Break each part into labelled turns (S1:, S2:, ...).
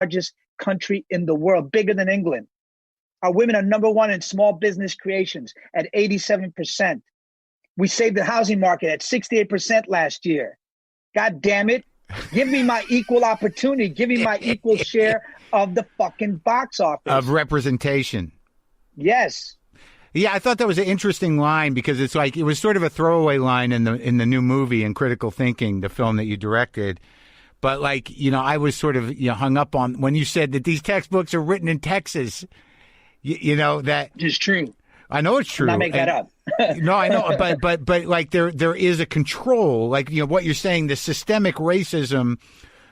S1: largest country in the world, bigger than England. Our women are number one in small business creations at 87%. We saved the housing market at 68% last year. God damn it. Give me my equal opportunity. Give me my equal share of the fucking box office.
S2: Of representation.
S1: Yes.
S2: Yeah, I thought that was an interesting line because it's like it was sort of a throwaway line in the new movie in Critical Thinking, the film that you directed. But like, you know, I was sort of hung up on when you said that these textbooks are written in Texas. You know that
S1: it's true.
S2: I know it's true.
S1: Not make that up.
S2: No, I know, but like there is a control, like what you're saying, the systemic racism.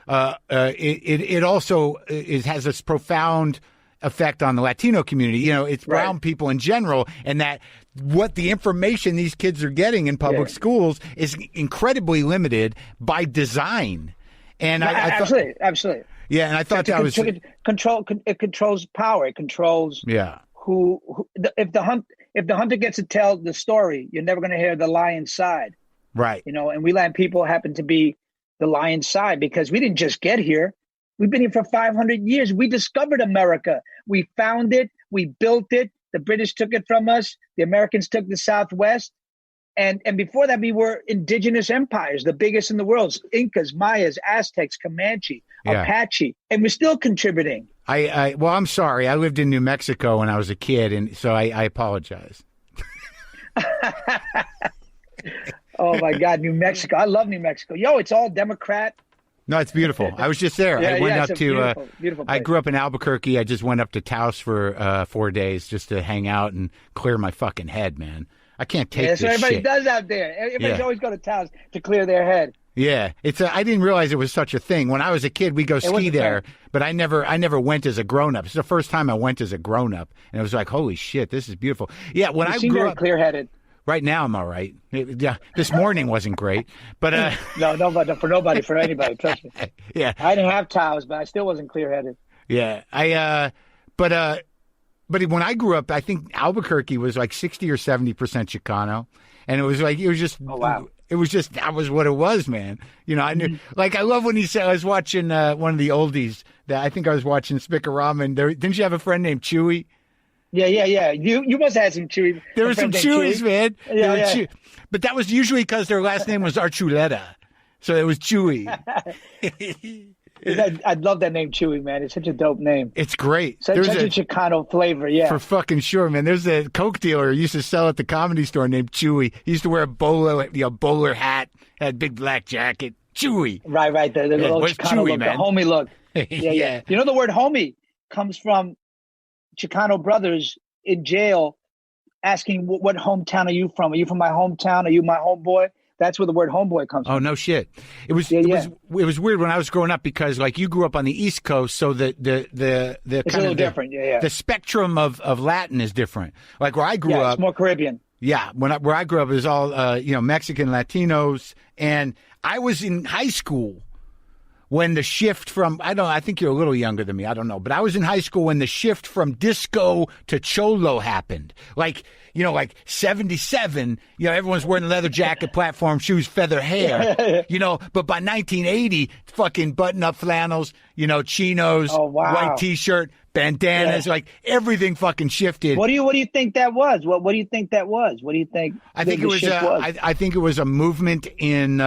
S2: It also has this profound effect on the Latino community. It's brown people in general, and that what the information these kids are getting in public schools is incredibly limited by design. And I thought,
S1: absolutely.
S2: Yeah, and I thought that was
S1: it controls power. It controls who if the hunter gets to tell the story, you're never going to hear the lion's side.
S2: Right.
S1: And we land people happen to be the lion's side because we didn't just get here. We've been here for 500 years. We discovered America. We found it. We built it. The British took it from us. The Americans took the Southwest. And before that, we were indigenous empires, the biggest in the world. Incas, Mayas, Aztecs, Comanche, Apache. And we're still contributing.
S2: Well, I'm sorry. I lived in New Mexico when I was a kid, and so I apologize.
S1: Oh, my God, New Mexico. I love New Mexico. Yo, it's all Democrat.
S2: No, it's beautiful. I was just there. I went up to.
S1: Beautiful
S2: I grew up in Albuquerque. I just went up to Taos for 4 days just to hang out and clear my fucking head, man. I can't take this shit.
S1: That's what everybody does out there. Everybody's always go to Taos to clear their head.
S2: Yeah, I didn't realize it was such a thing. When I was a kid, we go ski there, but I never went as a grown up. It's the first time I went as a grown up, and it was like, holy shit, this is beautiful. Yeah, when I grew up,
S1: clear headed.
S2: Right now, I'm all right. This morning wasn't great, but
S1: no, for anybody. Trust me.
S2: Yeah,
S1: I didn't have Taos, but I still wasn't clear headed.
S2: Yeah, but when I grew up, I think Albuquerque was like 60 or 70% Chicano, and it was just oh, wow. It was just that was what it was, man. I knew. Like I love when he said I was watching one of the oldies. That I think I was watching Spreaker and didn't you have a friend named Chewy?
S1: Yeah. You must have had some Chewy.
S2: There were some Chewies, man.
S1: Yeah.
S2: But that was usually because their last name was Archuleta, so it was Chewy.
S1: I love that name, Chewy, man. It's such a dope name.
S2: It's great.
S1: Such a Chicano flavor, yeah.
S2: For fucking sure, man. There's a Coke dealer who used to sell at the Comedy Store named Chewy. He used to wear a bowler hat, had a big black jacket. Chewy.
S1: Right. The little Chicano
S2: Chewy,
S1: look,
S2: man?
S1: The homie look. Yeah. You know the word homie comes from Chicano brothers in jail asking, what hometown are you from? Are you from my hometown? Are you my homeboy? That's where the word homeboy comes from.
S2: Oh, no shit. It was weird when I was growing up because like you grew up on the East Coast, so the
S1: it's a little different. Yeah.
S2: The spectrum of Latin is different. Like where I grew up,
S1: it's more Caribbean.
S2: Yeah, where I grew up, it was all Mexican, Latinos, and I was in high school when the shift from I think you're a little younger than me, I don't know, but I was in high school when the shift from disco to cholo happened. Like 77, everyone's wearing a leather jacket, platform shoes, feather hair, but by 1980, fucking button-up flannels, chinos, white T-shirt, bandanas, like everything fucking shifted.
S1: What do you think that was? What do you think that was? What do you think?
S2: I think it was. I think it was a movement in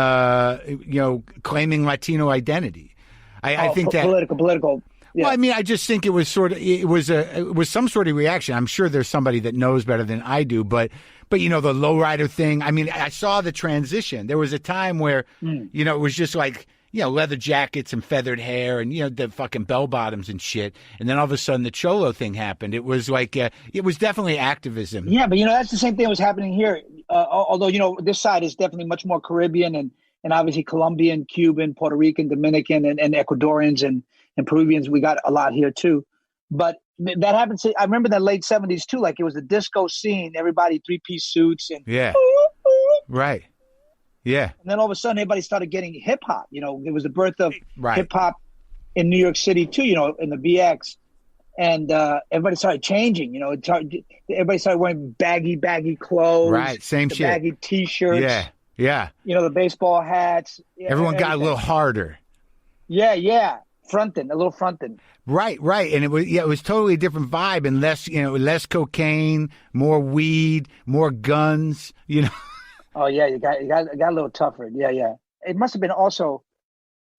S2: claiming Latino identity. I think that
S1: political. Yeah.
S2: Well, I mean, I just think it was some sort of reaction. I'm sure there's somebody that knows better than I do, but the lowrider thing. I mean, I saw the transition. There was a time where it was just like leather jackets and feathered hair and the fucking bell bottoms and shit, and then all of a sudden the cholo thing happened. It was like it was definitely activism.
S1: Yeah, but that's the same thing that was happening here. Although this side is definitely much more Caribbean and obviously Colombian, Cuban, Puerto Rican, Dominican, and Ecuadorians and Peruvians, we got a lot here too. But that happened. I remember the late 70s too. Like it was the disco scene. Everybody 3-piece suits and
S2: right. Yeah.
S1: And then all of a sudden, everybody started getting hip hop. It was the birth of hip hop in New York City too. In the BX, and everybody started changing. Everybody started wearing baggy clothes.
S2: Right. Same shit.
S1: Baggy T-shirts.
S2: Yeah.
S1: The baseball hats.
S2: Everyone got a little harder.
S1: Yeah. fronting, a little fronting.
S2: Right. And it was totally a different vibe and less cocaine, more weed, more guns,
S1: Oh yeah, it got a little tougher. Yeah. It must have been also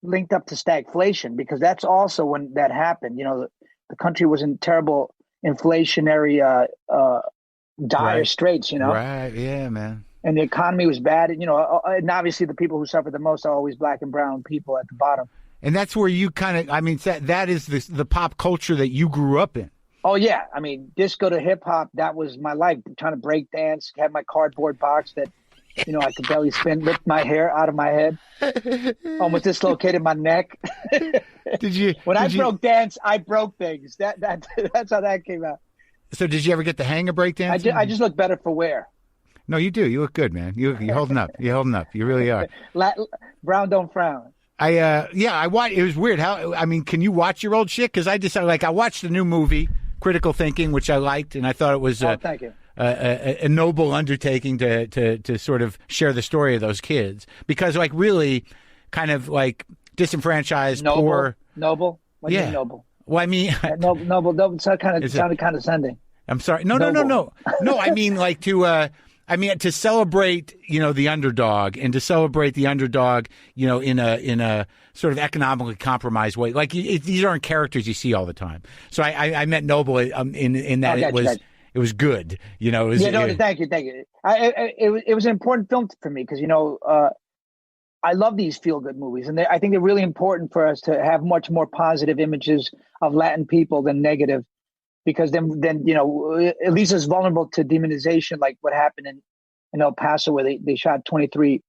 S1: linked up to stagflation, because that's also when that happened. The country was in terrible inflationary dire straits.
S2: Right. Yeah, man.
S1: And the economy was bad. And obviously the people who suffered the most are always black and brown people at the bottom.
S2: And that's where you that is the pop culture that you grew up in.
S1: Oh, yeah. I mean, disco to hip hop, that was my life. Trying to break dance, had my cardboard box that, I could barely spin, lift my hair out of my head. Almost dislocated my neck. When I broke dance, I broke things. That's how that came out.
S2: So did you ever get the hang of break dancing?
S1: I just look better for wear.
S2: No, you do. You look good, man. You're holding up. You're holding up. You really are.
S1: Brown don't frown.
S2: I watched. It was weird. Can you watch your old shit? Because I decided, I watched the new movie, Critical Thinking, which I liked, and I thought it was
S1: thank you.
S2: A noble undertaking to sort of share the story of those kids, because really, kind of disenfrangized, poor,
S1: noble. What do you mean noble?
S2: Well, I mean,
S1: noble. Sounded condescending.
S2: I'm sorry. No. I mean, to celebrate, the underdog, and to celebrate the underdog, in a sort of economically compromised way. These aren't characters you see all the time. So I meant noble in that it was good.
S1: Thank you. It was an important film for me because I love these feel good movies, and I think they're really important for us to have much more positive images of Latin people than negative. Because then at least it's vulnerable to demonization, like what happened in El Paso, where they shot 23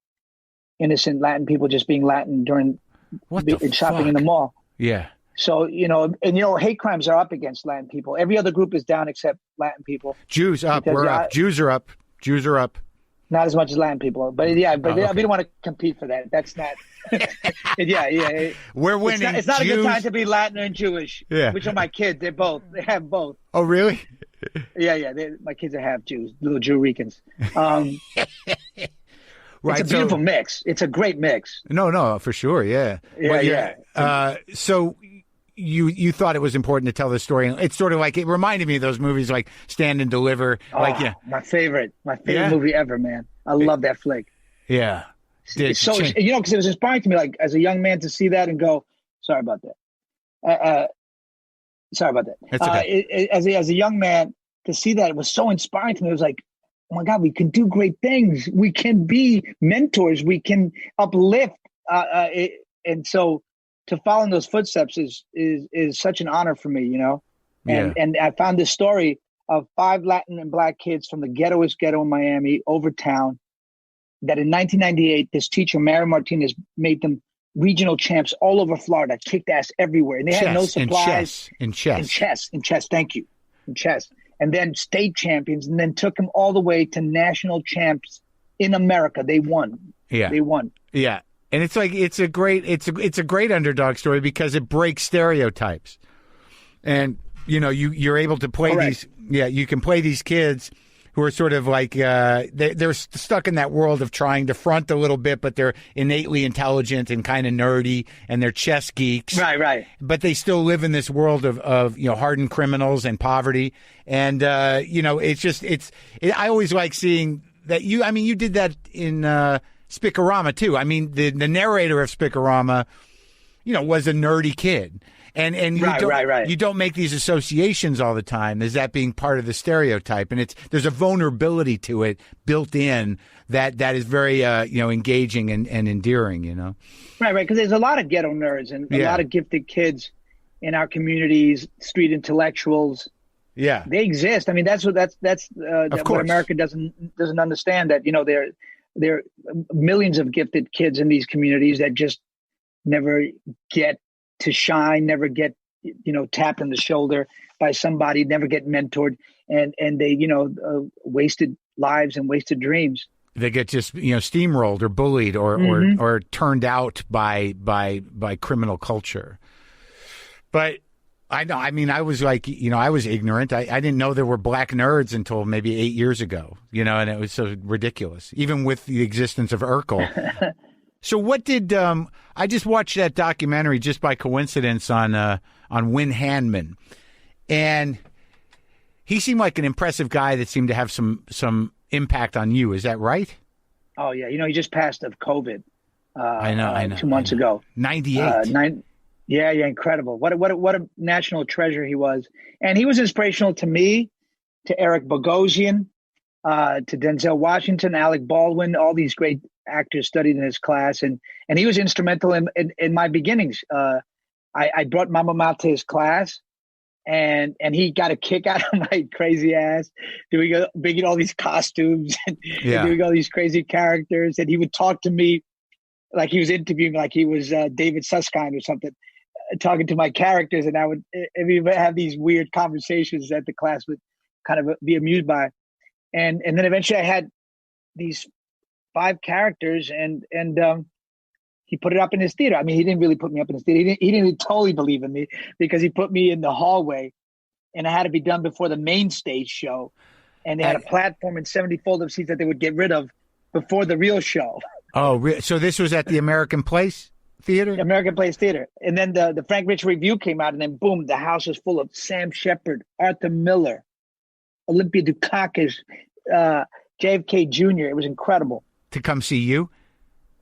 S1: innocent Latin people just being Latin during shopping in the mall.
S2: Yeah.
S1: So hate crimes are up against Latin people. Every other group is down except Latin people.
S2: Jews up. We're up. Jews are up. Jews are up.
S1: Not as much as Latin people, but we don't want to compete for that. That's not. Yeah.
S2: We're winning.
S1: It's not a good time to be Latin and Jewish. Yeah. Which are my kids? They have both.
S2: Oh, really?
S1: Yeah. My kids are half Jews, little Jewricans. Right. It's a beautiful mix. It's a great mix.
S2: No, for sure. Yeah.
S1: Yeah.
S2: So you thought it was important to tell this story. It's sort of it reminded me of those movies like Stand and Deliver.
S1: My favorite movie ever, man. I love that flick.
S2: Yeah.
S1: It's so because it was inspiring to me, as a young man, to see that and go, sorry about that.
S2: That's okay.
S1: As a young man, to see that, it was so inspiring to me. It was like, oh my God, we can do great things. We can be mentors. We can uplift. And so to follow in those footsteps is such an honor for me, And I found this story of 5 Latin and Black kids from the ghettoest ghetto in Miami, over town, that in 1998, this teacher, Mary Martinez, made them regional champs all over Florida, kicked ass everywhere. And they had no supplies.
S2: In chess.
S1: Thank you. In chess. And then state champions, and then took them all the way to national champs in America. They won.
S2: Yeah.
S1: They won.
S2: Yeah. And it's a great underdog story because it breaks stereotypes. And, you're able to play
S1: Correct.
S2: you can play these kids who are sort of they're stuck in that world of trying to front a little bit, but they're innately intelligent and kind of nerdy, and they're chess geeks.
S1: Right.
S2: But they still live in this world of hardened criminals and poverty. And, I always like seeing that you did that in Spicorama too. I mean, the narrator of Spicorama, was a nerdy kid. And you don't make these associations all the time as that being part of the stereotype, and there's a vulnerability to it built in that is very engaging and endearing.
S1: Right, because there's a lot of ghetto nerds and a lot of gifted kids in our communities, street intellectuals.
S2: Yeah,
S1: they exist. I mean, that's what America doesn't understand, that there are millions of gifted kids in these communities that just never get to shine, never get, tapped on the shoulder by somebody, never get mentored, and they, wasted lives and wasted dreams.
S2: They get just, steamrolled or bullied or turned out by criminal culture. But I know, I mean, I was I was ignorant. I didn't know there were Black nerds until maybe 8 years ago, and it was so ridiculous, even with the existence of Urkel. So what did I just watched that documentary just by coincidence on Win Handman, and he seemed like an impressive guy that seemed to have some impact on you. Is that right?
S1: Oh yeah, he just passed of COVID.
S2: I know.
S1: 2 months ago.
S2: 98.
S1: Yeah, incredible. What a national treasure he was, and he was inspirational to me, to Eric Bogosian, to Denzel Washington, Alec Baldwin. All these great actors studied in his class, and he was instrumental in my beginnings. I brought Mama Mouth to his class, and he got a kick out of my crazy ass bringing all these costumes and doing all these crazy characters, and he would talk to me like he was interviewing, like he was David Susskind or something, talking to my characters, and we would have these weird conversations that the class would kind of be amused by, and then eventually I had these 5 characters, and he put it up in his theater. I mean, he didn't really put me up in his theater. He didn't totally believe in me, because he put me in the hallway, and it had to be done before the main stage show, and they had a platform and 70 fold-up seats that they would get rid of before the real show.
S2: Oh, so this was at the American Place Theater?
S1: American Place Theater. And then the Frank Rich Review came out, and then boom, the house was full of Sam Shepard, Arthur Miller, Olympia Dukakis, JFK Jr. It was incredible.
S2: To come see you?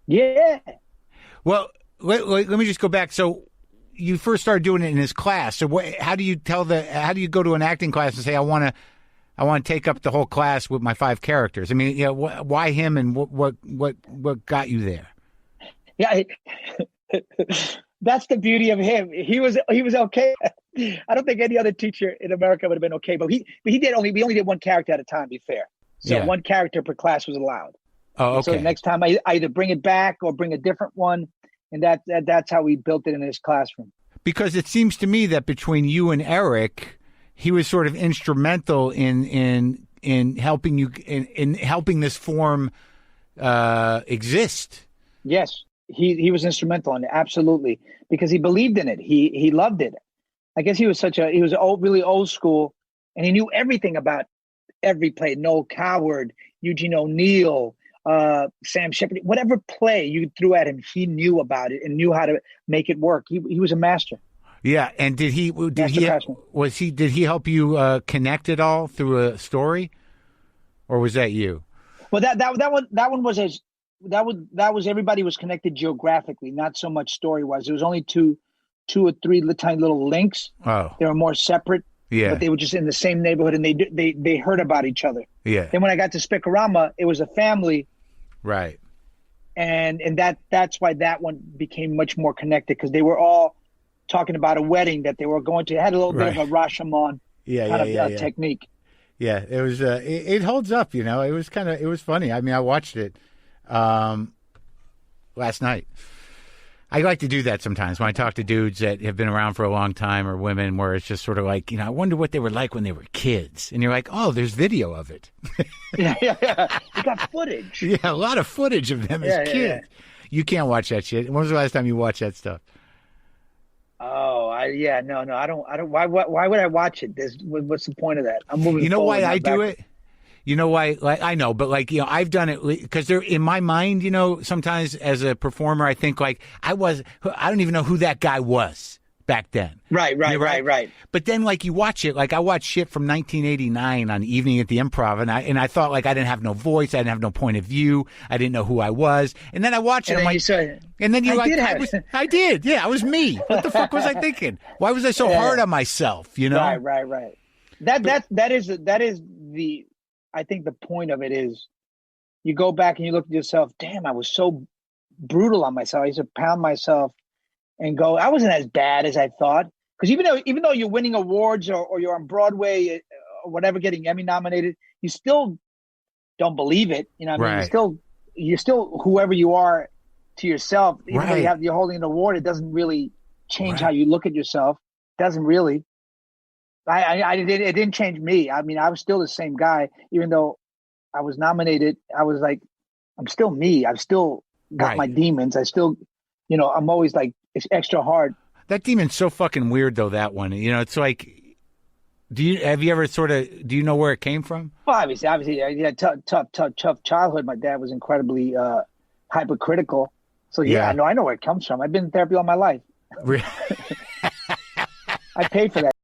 S1: Yeah.
S2: Well, let me just go back. So you first started doing it in his class. So how do you go to an acting class and say, I want to take up the whole class with my 5 characters? I mean, why him, and what got you there?
S1: Yeah, that's the beauty of him. He was okay. I don't think any other teacher in America would have been okay, but we only did 1 character at a time, to be fair. So 1 character per class was allowed.
S2: Oh, okay.
S1: So next time I either bring it back or bring a different one, and that's how we built it in his classroom. Because
S2: it seems to me that between you and Eric, he was sort of instrumental in helping you in helping this form exist.
S1: Yes, he was instrumental in it, absolutely, because he believed in it. He loved it. I guess he was really old school, and he knew everything about every play. Noel Coward, Eugene O'Neill, Sam Shepard, whatever play you threw at him, he knew about it and knew how to make it work. He was a master.
S2: Yeah, and did he help you connect it all through a story, or was that you?
S1: Well, that one was everybody was connected geographically, not so much story wise. There was only two or three tiny little links.
S2: Oh,
S1: they were more separate.
S2: Yeah,
S1: but they were just in the same neighborhood, and they heard about each other.
S2: Yeah.
S1: Then when I got to Spikorama, it was a family.
S2: Right.
S1: And that's why that one became much more connected, because they were all talking about a wedding that they were going to. It had a little bit of a Rashomon technique.
S2: Yeah, it was. It holds up, It was funny. I mean, I watched it last night. I like to do that sometimes when I talk to dudes that have been around for a long time, or women, where it's just sort of like, I wonder what they were like when they were kids. And you're like, oh, there's video of it.
S1: Yeah. You got footage.
S2: Yeah, a lot of footage of them as kids. Yeah. You can't watch that shit. When was the last time you watched that stuff?
S1: Oh, no, I don't. Why would I watch it? What's the point of that? I'm moving.
S2: You know why I do it? You know why? Like, I know, but I've done it because they're in my mind. Sometimes as a performer, I think I don't even know who that guy was back then.
S1: Right.
S2: But then, you watch it. I watched shit from 1989 on Evening at the Improv, and I thought I didn't have no voice, I didn't have no point of view, I didn't know who I was, and then I watched it. I did. Yeah, I was me. What the fuck was I thinking? Why was I so hard on myself?
S1: Right. That is the. I think the point of it is, you go back and you look at yourself. Damn, I was so brutal on myself. I used to pound myself and go, I wasn't as bad as I thought. Because even though you're winning awards or you're on Broadway or whatever, getting Emmy nominated, you still don't believe it. I mean,
S2: right.
S1: You're still whoever you are to yourself. Even
S2: right.
S1: though you're holding an award, it doesn't really change how you look at yourself. It doesn't really. It didn't change me. I mean, I was still the same guy, even though I was nominated. I was like, I'm still me. I've still got my demons. I still, I'm always it's extra hard.
S2: That demon's so fucking weird, though. That one, it's like, do you know where it came from?
S1: Well, obviously, I had tough childhood. My dad was incredibly hypercritical, So I know where it comes from. I've been in therapy all my life. I paid for that